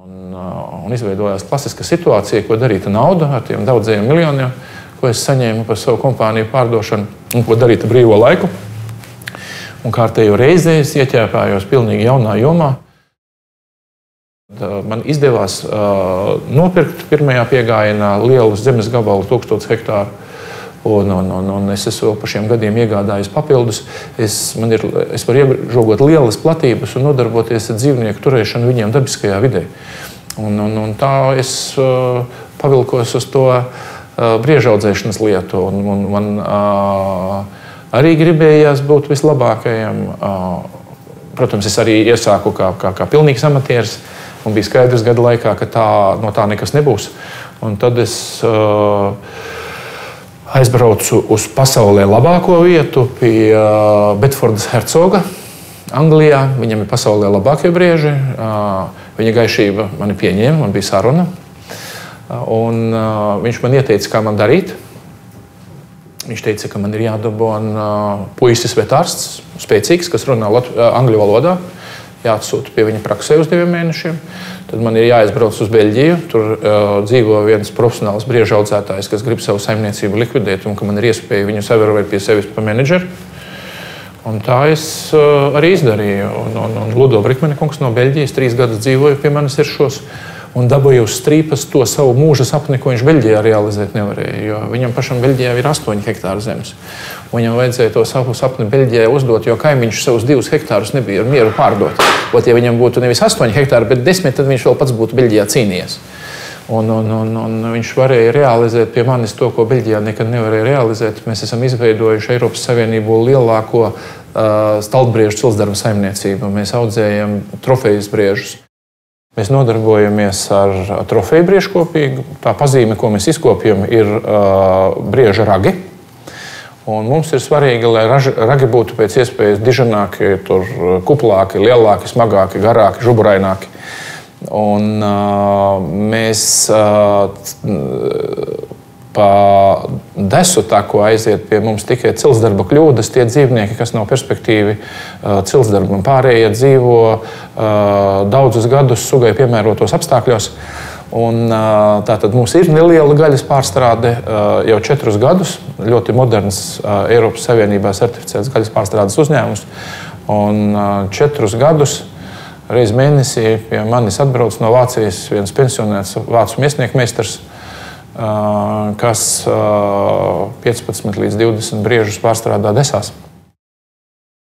Un izveidojās klasiska situācija, ko darīt ar naudu, ar tiem daudziem miljoniem, ko es saņēmu par savu kompāniju pārdošanu, un ko darīt ar brīvo laiku. Un kārtējo reizi es ieķēpājos pilnīgi jaunā jomā. Man izdevās nopirkt pirmajā piegājienā lielu zemes gabalu, 1000 hektāru. Un es esmu vēl par šiem gadiem iegādājis papildus. Es varu iežogot lielas platības un nodarboties ar dzīvnieku turēšanu viņiem dabiskajā vidē. Un tā es pavilkos uz to briežaudzēšanas lietu. Un man arī gribējās būt vislabākajam. Protams, es arī iesāku kā pilnīgs amatieris. Un bija skaidrs gada laikā, ka no tā nekas nebūs. Un tad es aizbraucu uz pasaulē labāko vietu pie Bedfordas hercoga Anglijā. Viņam ir pasaulē labākie brieži. Viņa gaišība mani pieņēma, man bija saruna. Un viņš man ieteica, kā man darīt. Viņš teica, ka man ir jādabūna puisis vetārsts, spēcīgs, kas runā angļu valodā. Jāatsūta pie viņa praksē uz 2 mēnešiem. Tad man ir jāaizbrauc uz Beļģiju. Tur dzīvo viens profesionāls briežaudzētājs, kas grib savu saimniecību likvidēt, un ka man ir iespēja viņu savērt pie sevis par menedžeri. Un tā es arī izdarīju. Un Ludo Brikmane kungs no Beļģijas 3 gadus dzīvoja pie manis Iršos un dabūja uz strīpas to savu mūža sapni, ko viņš Beļģijā realizēt nevarēja. Jo viņam pašam Beļģijā ir 8 hektāru zemes. Viņam vajadzēja to savu sapni Beļģijā uzdot, jo kaimiņš savus 2 hektārus nebija ar mieru pārdot. Ot, ja viņam būtu nevis 8 hektāri, bet 10, tad viņš vēl pats būtu Beļģijā cīnījies. Un viņš varēja realizēt pie manis to, ko Beļģijā nekad nevarēja realizēt. Mēs esam izveidojuši Eiropas Savienību lielāko staltbriežu ciltsdarba saimniecību. Mēs audzējam trofejas briežus. Mēs nodarbojamies ar trofeju briežkopību. Tā pazīme, ko mēs izkopjam, ir brieža ragi. Un mums ir svarīgi, lai ragi būtu pēc iespējas dižanāki, kuplāki, lielāki, smagāki, garāki, žuburaināki. Un mēs pa desu tā, ko aiziet pie mums tikai ciltsdarba kļūdas, tie dzīvnieki, kas nav perspektīvi ciltsdarbam. Pārējie dzīvo daudzus gadus sugai piemērotos apstākļos. Un tātad mums ir neliela gaļas pārstrāde jau 4 gadus. Ļoti moderns Eiropas Savienībā certificēts gaļas pārstrādes uzņēmums. Un 4 gadus reiz mēnesī pie manis atbrauc no Vācijas viens pensionēts vācu miesnieku meistars, kas 15 līdz 20 briežus pārstrādā desās.